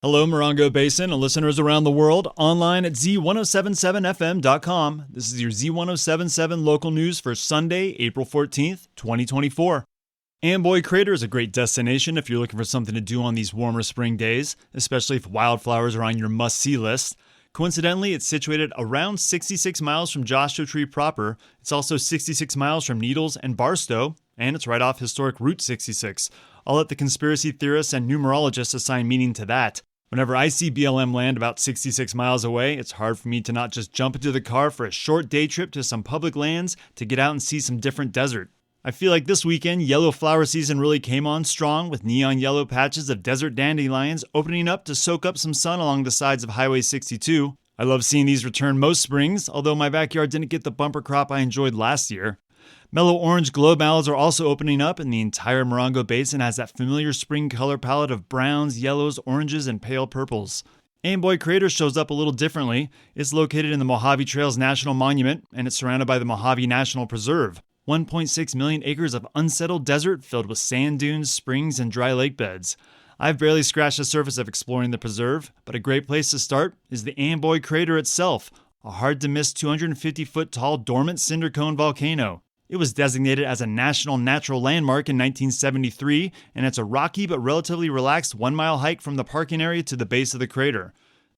Hello, Morongo Basin and listeners around the world, online at Z107.7fm.com. This is your Z107.7 local news for Sunday, April 14th, 2024. Amboy Crater is a great destination if you're looking for something to do on these warmer spring days, especially if wildflowers are on your must-see list. Coincidentally, it's situated around 66 miles from Joshua Tree proper. It's also 66 miles from Needles and Barstow, and it's right off historic Route 66. I'll let the conspiracy theorists and numerologists assign meaning to that. Whenever I see BLM land about 66 miles away, it's hard for me to not just jump into the car for a short day trip to some public lands to get out and see some different desert. I feel like this weekend, yellow flower season really came on strong with neon yellow patches of desert dandelions opening up to soak up some sun along the sides of Highway 62. I love seeing these return most springs, although my backyard didn't get the bumper crop I enjoyed last year. Mellow orange glow mallards are also opening up, and the entire Morongo Basin has that familiar spring color palette of browns, yellows, oranges, and pale purples. Amboy Crater shows up a little differently. It's located in the Mojave Trails National Monument, and it's surrounded by the Mojave National Preserve. 1.6 million acres of unsettled desert filled with sand dunes, springs, and dry lake beds. I've barely scratched the surface of exploring the preserve, but a great place to start is the Amboy Crater itself, a hard-to-miss 250-foot tall dormant cinder cone volcano. It was designated as a National Natural Landmark in 1973, and it's a rocky but relatively relaxed 1-mile hike from the parking area to the base of the crater.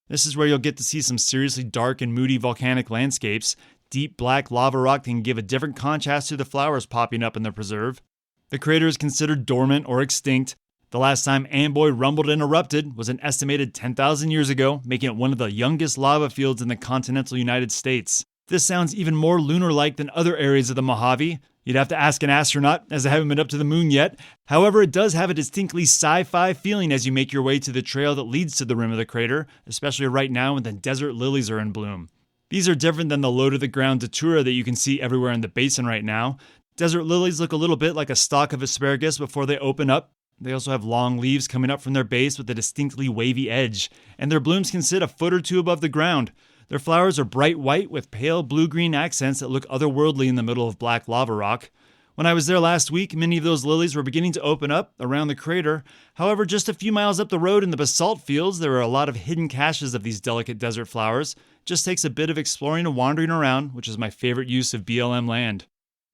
This is where you'll get to see some seriously dark and moody volcanic landscapes. Deep black lava rock can give a different contrast to the flowers popping up in the preserve. The crater is considered dormant or extinct. The last time Amboy rumbled and erupted was an estimated 10,000 years ago, making it one of the youngest lava fields in the continental United States. This sounds even more lunar-like than other areas of the Mojave. You'd have to ask an astronaut, as I haven't been up to the moon yet. However, it does have a distinctly sci-fi feeling as you make your way to the trail that leads to the rim of the crater, especially right now when the desert lilies are in bloom. These are different than the low-to-the-ground datura that you can see everywhere in the basin right now. Desert lilies look a little bit like a stalk of asparagus before they open up. They also have long leaves coming up from their base with a distinctly wavy edge, and their blooms can sit a foot or two above the ground. Their flowers are bright white with pale blue-green accents that look otherworldly in the middle of black lava rock. When I was there last week, many of those lilies were beginning to open up around the crater. However, just a few miles up the road in the basalt fields, there are a lot of hidden caches of these delicate desert flowers. It just takes a bit of exploring and wandering around, which is my favorite use of BLM land.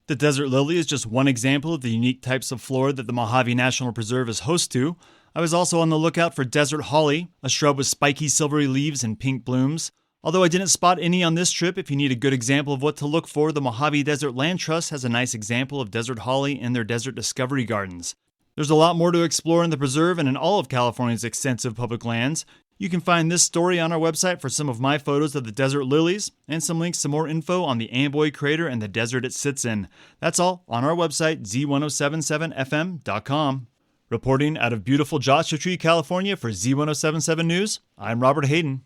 The desert lily is just one example of the unique types of flora that the Mojave National Preserve is host to. I was also on the lookout for desert holly, a shrub with spiky silvery leaves and pink blooms. Although I didn't spot any on this trip, if you need a good example of what to look for, the Mojave Desert Land Trust has a nice example of desert holly in their desert discovery gardens. There's a lot more to explore in the preserve and in all of California's extensive public lands. You can find this story on our website for some of my photos of the desert lilies and some links to more info on the Amboy Crater and the desert it sits in. That's all on our website, Z107.7fm.com. Reporting out of beautiful Joshua Tree, California for Z107.7 News, I'm Robert Hayden.